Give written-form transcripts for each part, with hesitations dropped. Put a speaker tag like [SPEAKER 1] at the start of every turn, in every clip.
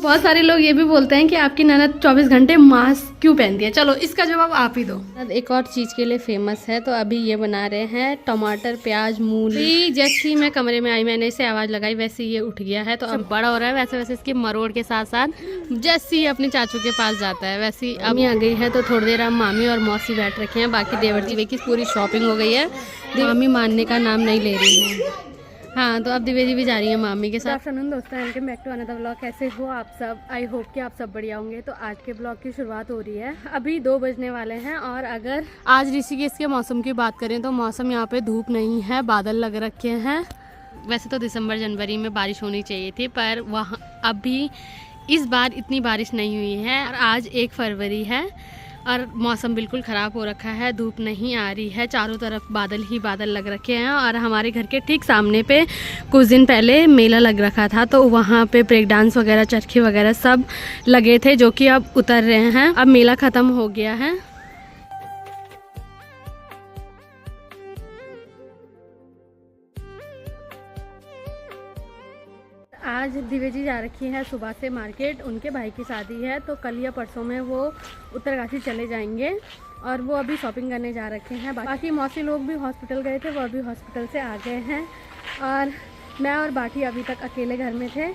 [SPEAKER 1] बहुत सारे लोग ये भी बोलते हैं कि आपकी ननद 24 घंटे मास्क क्यों पहनती है। चलो इसका जवाब आप ही दो। एक और चीज़ के लिए फेमस है, तो अभी ये बना रहे हैं टमाटर प्याज मूली। जैसे ही मैं कमरे में आई मैंने इसे आवाज़ लगाई वैसे ये उठ गया है, तो अब बड़ा हो रहा है। वैसे वैसे इसकी मरोड़ के साथ साथ जैसे ही अपने चाचू के पास जाता है वैसे ही अम्मी आ गई है। तो थोड़ी देर हम मामी और मौसी बैठ रखे हैं, बाकी देवर जी की पूरी शॉपिंग हो गई है। मामी मानने का नाम नहीं ले रही है। हाँ, तो अब दिव्या जी भी जा रही है मामी के साथ। आफ्टरनून दोस्तों, welcome back to another vlog. कैसे हो आप सब? आई होप कि आप सब बढ़िया होंगे। तो आज के ब्लॉग की शुरुआत हो रही है। अभी 2 बजने वाले हैं और अगर आज ऋषिकेश के मौसम की बात करें तो मौसम यहाँ पे धूप नहीं है, बादल लग रखे हैं। वैसे तो दिसंबर जनवरी में बारिश होनी चाहिए थी, पर वहाँ अभी इस बार इतनी बारिश नहीं हुई है। और आज 1 फरवरी है और मौसम बिल्कुल ख़राब हो रखा है, धूप नहीं आ रही है, चारों तरफ बादल ही बादल लग रखे हैं। और हमारे घर के ठीक सामने पे कुछ दिन पहले मेला लग रखा था, तो वहाँ पे ब्रेक डांस वगैरह चरखी वगैरह सब लगे थे, जो कि अब उतर रहे हैं। अब मेला ख़त्म हो गया है। आज दिव्या जी जा रखी है सुबह से मार्केट, उनके भाई की शादी है, तो कल या परसों में वो उत्तरकाशी चले जाएंगे और वो अभी शॉपिंग करने जा रखे हैं। बाकी मौसी लोग भी हॉस्पिटल गए थे, वो अभी हॉस्पिटल से आ गए हैं। और मैं और बाकी अभी तक अकेले घर में थे।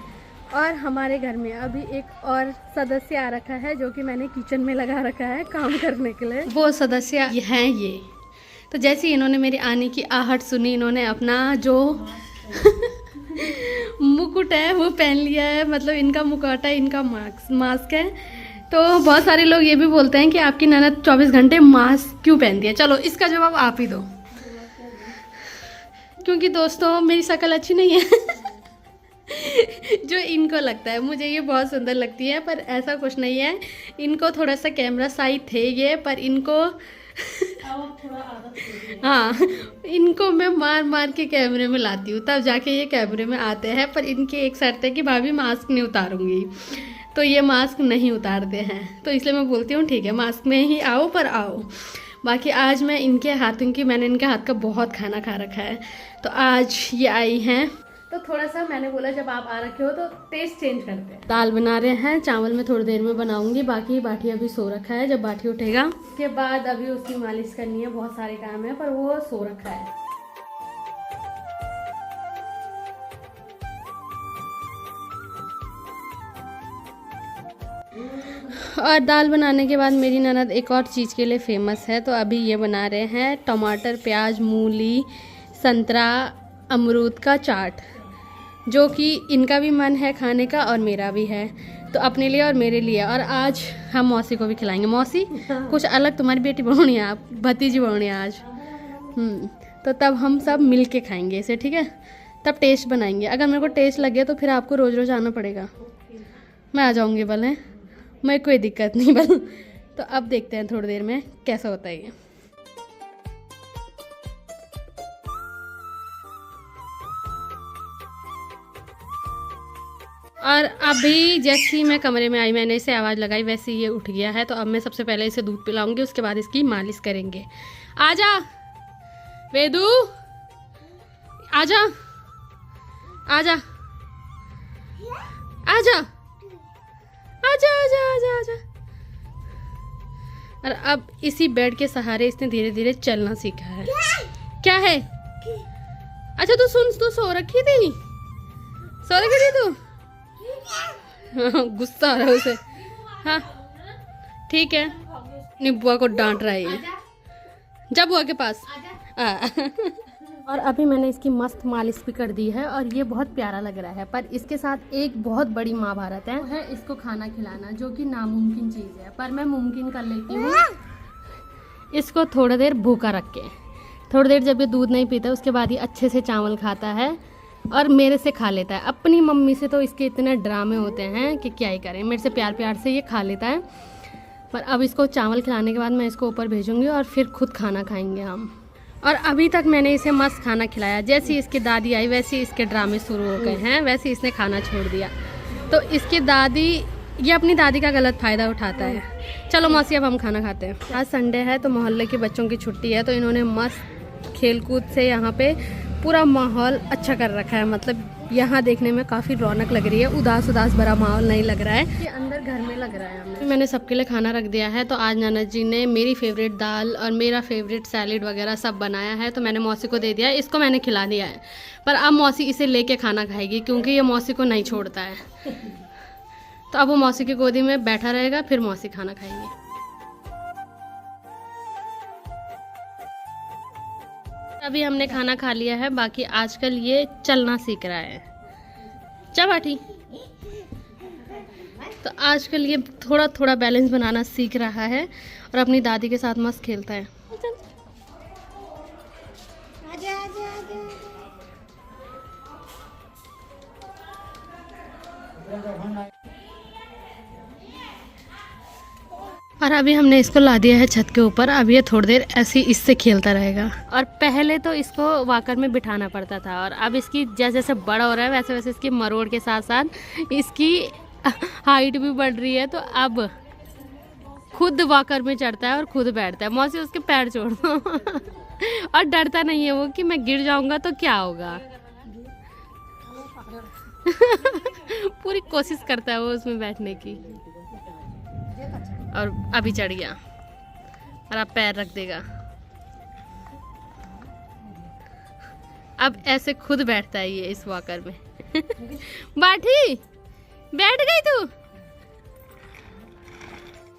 [SPEAKER 1] और हमारे घर में अभी एक और सदस्य आ रखा है, जो कि मैंने किचन में लगा रखा है काम करने के लिए। वो सदस्य हैं ये। तो जैसे ही इन्होंने मेरी आने की आहट सुनी, इन्होंने अपना जो मुकुट है वो पहन लिया है, मतलब इनका मुकुटा इनका मास्क है। तो बहुत सारे लोग ये भी बोलते हैं कि आपकी ननद 24 घंटे मास्क क्यों पहनती है। चलो इसका जवाब आप ही दो। क्योंकि दोस्तों मेरी शक्ल अच्छी नहीं है जो इनको लगता है। मुझे ये बहुत सुंदर लगती है, पर ऐसा कुछ नहीं है। इनको थोड़ा सा कैमरा शाई थे ये, पर इनको हाँ, इनको मैं मार मार के कैमरे में लाती हूँ, तब जाके ये कैमरे में आते हैं। पर इनकी एक शर्त है कि भाभी मास्क नहीं उतारूंगी, तो ये मास्क नहीं उतारते हैं। तो इसलिए मैं बोलती हूँ ठीक है मास्क में ही आओ, पर आओ। बाकी आज मैं इनके हाथों की, मैंने इनके हाथ का बहुत खाना खा रखा है, तो आज ये आई हैं। तो थोड़ा सा मैंने बोला जब आप आ रखे हो तो टेस्ट चेंज करते हैं। दाल बना रहे हैं, चावल में थोड़ी देर में बनाऊंगी। बाकी बाटी अभी सो रखा है, जब बाटी उठेगा उसके बाद अभी उसकी मालिश करनी है, बहुत सारे काम है, पर वो सो रखा है। और दाल बनाने के बाद मेरी ननद एक और चीज़ के लिए फेमस है, तो अभी ये बना रहे हैं टमाटर प्याज मूली संतरा अमरूद का चाट, जो कि इनका भी मन है खाने का और मेरा भी है, तो अपने लिए और मेरे लिए। और आज हम मौसी को भी खिलाएंगे। मौसी कुछ अलग, तुम्हारी बेटी बनोनी है, आप भतीजी बनोनी है आज। तो तब हम सब मिल के खाएंगे इसे, ठीक है? तब टेस्ट बनाएंगे। अगर मेरे को टेस्ट लगे तो फिर आपको रोज़ रोज़ आना पड़ेगा। मैं आ जाऊँगी भले, मैं कोई दिक्कत नहीं भले। तो अब देखते हैं थोड़ी देर में कैसा होता है ये। और अभी जैसे ही मैं कमरे में आई मैंने इसे आवाज़ लगाई वैसे ही ये उठ गया है। तो अब मैं सबसे पहले इसे दूध पिलाऊंगी, उसके बाद इसकी मालिश करेंगे। आजा वेदू, आजा आजा आजा आजा आजा आजा आजा। और अब इसी बेड के सहारे इसने धीरे धीरे चलना सीखा है। क्या है? अच्छा तू सुन, तू सो रखी थी, सो रखी थी तू? गुस्सा आ रहा है उसे। हाँ ठीक है, बुआ को डांट रहा है, जा बुआ के पास। और अभी मैंने इसकी मस्त मालिश भी कर दी है और ये बहुत प्यारा लग रहा है। पर इसके साथ एक बहुत बड़ी महाभारत है, वो है इसको खाना खिलाना, जो कि नामुमकिन चीज़ है, पर मैं मुमकिन कर लेती हूँ। इसको थोड़ी देर भूखा रख के, थोड़ी देर जब ये दूध नहीं पीता उसके बाद ये अच्छे से चावल खाता है और मेरे से खा लेता है। अपनी मम्मी से तो इसके इतने ड्रामे होते हैं कि क्या ही करें, मेरे से प्यार प्यार से ये खा लेता है। पर अब इसको चावल खिलाने के बाद मैं इसको ऊपर भेजूंगी और फिर खुद खाना खाएंगे हम। और अभी तक मैंने इसे मस्त खाना खिलाया। जैसे ही इसकी दादी आई वैसे ही इसके ड्रामे शुरू हो गए हैं, वैसे इसने खाना छोड़ दिया। तो इसकी दादी, ये अपनी दादी का गलत फ़ायदा उठाता है। चलो मौसी अब हम खाना खाते हैं। आज संडे है तो मोहल्ले के बच्चों की छुट्टी है, तो इन्होंने मस्त खेल कूद से यहाँ पे पूरा माहौल अच्छा कर रखा है। मतलब यहाँ देखने में काफ़ी रौनक लग रही है, उदास उदास भरा माहौल नहीं लग रहा है, ये अंदर घर में लग रहा है हमें। मैंने सबके लिए खाना रख दिया है। तो आज ननद जी ने मेरी फेवरेट दाल और मेरा फेवरेट सैलेड वगैरह सब बनाया है, तो मैंने मौसी को दे दिया है। इसको मैंने खिला दिया है, पर अब मौसी इसे लेके खाना खाएगी क्योंकि ये मौसी को नहीं छोड़ता है। तो अब वो मौसी की गोदी में बैठा रहेगा, फिर मौसी खाना खाएंगे। अभी हमने खाना खा लिया है, बाकी आजकल ये चलना सीख रहा है। चबाठी तो आजकल ये थोड़ा थोड़ा बैलेंस बनाना सीख रहा है और अपनी दादी के साथ मस्त खेलता है। और अभी हमने इसको ला दिया है छत के ऊपर। अब ये थोड़ी देर ऐसे इससे खेलता रहेगा। और पहले तो इसको वॉकर में बिठाना पड़ता था, और अब इसकी जैसे जैसे बड़ा हो रहा है वैसे वैसे इसकी मरोड़ के साथ साथ इसकी हाइट भी बढ़ रही है। तो अब खुद वॉकर में चढ़ता है और खुद बैठता है। मौसी उसके पैर छोड़ दो। और डरता नहीं है वो कि मैं गिर जाऊंगा तो क्या होगा। पूरी कोशिश करता है वो उसमें बैठने की। और अभी चढ़ गया और अब पैर रख देगा। अब ऐसे खुद बैठता है ये इस वॉकर में। बाठी बैठ गई तू,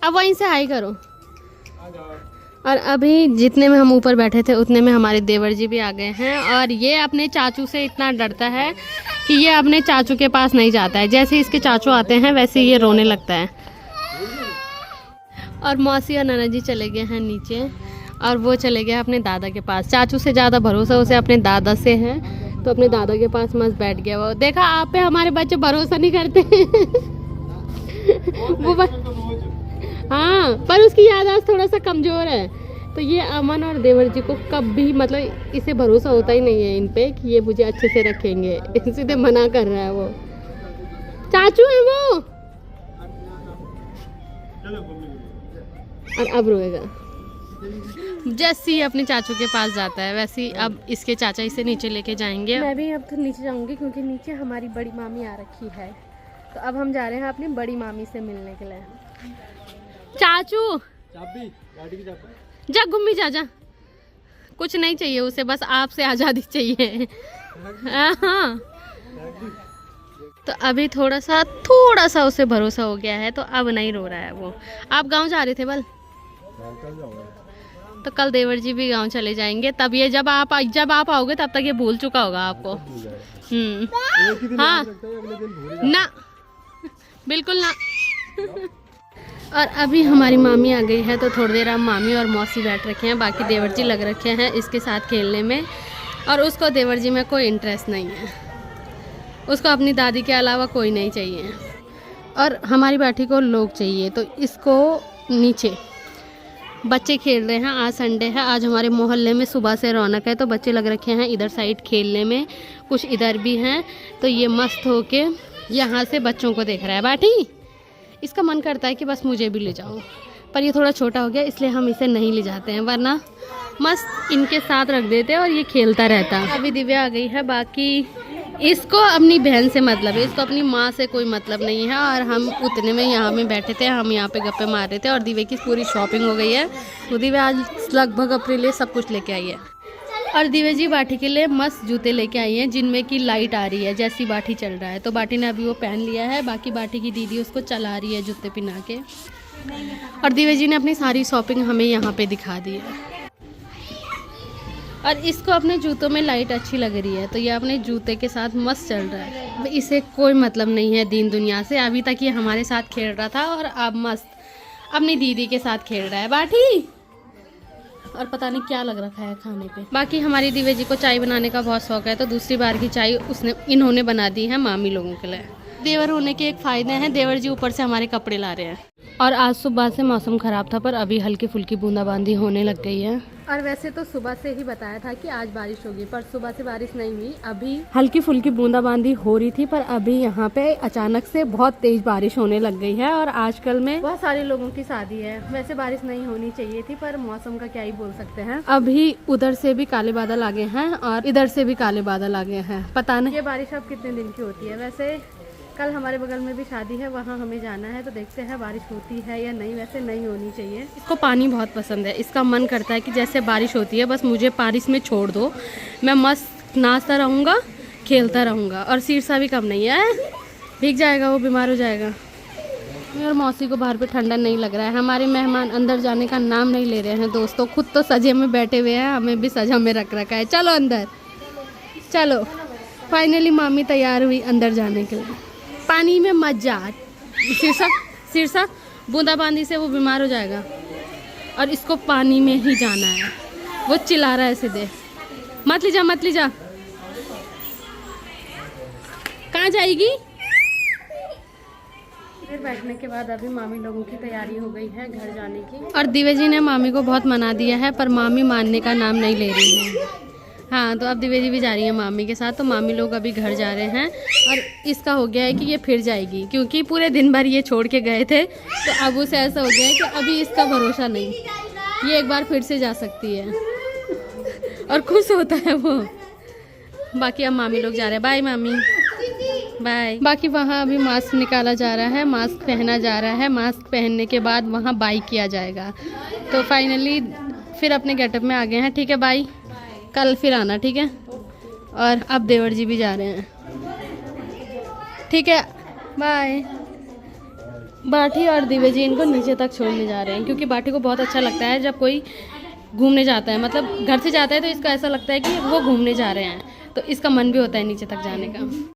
[SPEAKER 1] अब वहीं से हाई करो। और अभी जितने में हम ऊपर बैठे थे उतने में हमारे देवर जी भी आ गए हैं। और ये अपने चाचू से इतना डरता है कि ये अपने चाचू के पास नहीं जाता है। जैसे इसके चाचू आते हैं वैसे ये रोने लगता है। और मौसी और नाना जी चले गए हैं नीचे, और वो चले गए अपने दादा के पास। चाचू से ज़्यादा भरोसा उसे अपने दादा से है, तो अपने दादा के पास मस्त बैठ गया वो। देखा, आप पे हमारे बच्चे भरोसा नहीं करते। वो हाँ, पर उसकी याददाश्त थोड़ा सा कमज़ोर है। तो ये अमन और देवर जी को कभी मतलब इसे भरोसा होता ही नहीं है इन पे कि ये मुझे अच्छे से रखेंगे। सीधे मना कर रहा है वो। चाचू है वो। और अब रोएगा। जैसे ही अपने चाचू के पास जाता है वैसे ही अब इसके चाचा इसे नीचे लेके जाएंगे। मैं भी अब तो नीचे जाऊंगी क्योंकि नीचे हमारी बड़ी मामी आ रखी है। तो अब हम जा रहे हैं अपनी बड़ी मामी से मिलने के लिए। चाचू जा गुम्मी जा। कुछ नहीं चाहिए उसे, बस आपसे आज़ादी चाहिए। हाँ, तो अभी थोड़ा सा उसे भरोसा हो गया है, तो अब नहीं रो रहा है वो। आप गांव जा रहे थे बल? तो कल देवर जी भी गांव चले जाएंगे, तब ये जब आप आओगे तब तक ये भूल चुका होगा आपको। हाँ ना, बिल्कुल ना। और अभी हमारी मामी आ गई है, तो थोड़ी देर अब मामी और मौसी बैठ रखे हैं, बाकी देवर जी लग रखे हैं इसके साथ खेलने में। और उसको देवर जी में कोई इंटरेस्ट नहीं है, उसको अपनी दादी के अलावा कोई नहीं चाहिए। और हमारी बाठी को लोग चाहिए। तो इसको नीचे बच्चे खेल रहे हैं। आज संडे है, आज हमारे मोहल्ले में सुबह से रौनक है, तो बच्चे लग रखे हैं इधर साइड खेलने में, कुछ इधर भी हैं। तो ये मस्त होके यहाँ से बच्चों को देख रहा है। बाठी इसका मन करता है कि बस मुझे भी ले जाओ, पर ये थोड़ा छोटा हो गया इसलिए हम इसे नहीं ले जाते हैं, वरना मस्त इनके साथ रख देते और ये खेलता रहता। अभी दिव्या आ गई है। बाकी इसको अपनी बहन से मतलब है, इसको अपनी माँ से कोई मतलब नहीं है। और हम उतने में यहाँ में बैठे थे, हम यहाँ पे गप्पे मार रहे थे। और दिव्या की पूरी शॉपिंग हो गई है, तो दिव्या आज लगभग अपने लिए सब कुछ लेके आई है। और दिव्या जी बाठी के लिए मस्त जूते लेके आई हैं, जिनमें की लाइट आ रही है जैसी बाठी चल रहा है। तो बाठी ने अभी वो पहन लिया है, बाकी बाठी की दीदी उसको चला रही है जूते पहना के। और दिव्या जी ने अपनी सारी शॉपिंग हमें यहाँ पे दिखा दी है। और इसको अपने जूतों में लाइट अच्छी लग रही है, तो ये अपने जूते के साथ मस्त चल रहा है। इसे कोई मतलब नहीं है दीन दुनिया से। अभी तक ये हमारे साथ खेल रहा था और अब मस्त अपनी दीदी के साथ खेल रहा है बाठी। और पता नहीं क्या लग रखा है खाने पे। बाकी हमारी दिव्या जी को चाय बनाने का बहुत शौक है, तो दूसरी बार की चाय इन्होंने बना दी है मामी लोगों के लिए। देवर होने के एक फ़ायदे हैं, देवर जी ऊपर से हमारे कपड़े ला रहे हैं। और आज सुबह से मौसम ख़राब था, पर अभी हल्की फुल्की बूंदाबांदी होने लग गई है। और वैसे तो सुबह से ही बताया था कि आज बारिश होगी, पर सुबह से बारिश नहीं हुई। अभी हल्की फुल्की बूंदाबांदी हो रही थी, पर अभी यहाँ पे अचानक से बहुत तेज बारिश होने लग गई है। और आजकल में बहुत सारे लोगों की शादी है। वैसे बारिश नहीं होनी चाहिए थी, पर मौसम का क्या ही बोल सकते हैं। अभी उधर से भी काले बादल आ गए हैं और इधर से भी काले बादल आ गए हैं। पता नहीं ये बारिश अब कितने दिन की होती है। वैसे कल हमारे बगल में भी शादी है, वहाँ हमें जाना है, तो देखते हैं बारिश होती है या नहीं। वैसे नहीं होनी चाहिए। इसको पानी बहुत पसंद है। इसका मन करता है कि जैसे बारिश होती है बस मुझे बारिश में छोड़ दो, मैं मस्त नाचता रहूँगा, खेलता रहूँगा। और शीर्षा भी कम नहीं है, भीग जाएगा, वो बीमार हो जाएगा। और मौसी को बाहर पे ठंडा नहीं लग रहा है। हमारे मेहमान अंदर जाने का नाम नहीं ले रहे हैं दोस्तों। खुद तो सजे में बैठे हुए हैं, हमें भी सजा में रख रखा है। चलो अंदर चलो। फाइनली मामी तैयार हुई अंदर जाने के लिए। पानी में मत जा शीर्षा, बूंदाबांदी से वो बीमार हो जाएगा। और इसको पानी में ही जाना है। वो चिल्ला रहा है सीधे, मत ले जा मत ले जा। कहाँ जाएगी? फिर बैठने के बाद अभी मामी लोगों की तैयारी हो गई है घर जाने की। और दिव्या जी ने मामी को बहुत मना दिया है, पर मामी मानने का नाम नहीं ले रही है। हाँ, तो अब दिव्या जी भी जा रही है मामी के साथ। तो मामी लोग अभी घर जा रहे हैं। और इसका हो गया है कि ये फिर जाएगी, क्योंकि पूरे दिन भर ये छोड़ के गए थे। तो अब उसे ऐसा हो गया है कि अभी इसका भरोसा नहीं, ये एक बार फिर से जा सकती है। और खुश होता है वो। बाकी अब मामी लोग जा रहे हैं। बाय मामी, बाय। बाकी वहाँ अभी मास्क निकाला जा रहा है, मास्क पहना जा रहा है। मास्क पहनने के बाद वहाँ बाय किया जाएगा। तो फाइनली फिर अपने गेटअप में आ गए हैं। ठीक है, बाय, कल फिर आना, ठीक है। और अब देवर जी भी जा रहे हैं, ठीक है, बाय। बाठी और दिव्या जी इनको नीचे तक छोड़ने जा रहे हैं, क्योंकि बाठी को बहुत अच्छा लगता है जब कोई घूमने जाता है, मतलब घर से जाता है तो इसको ऐसा लगता है कि वो घूमने जा रहे हैं। तो इसका मन भी होता है नीचे तक जाने का।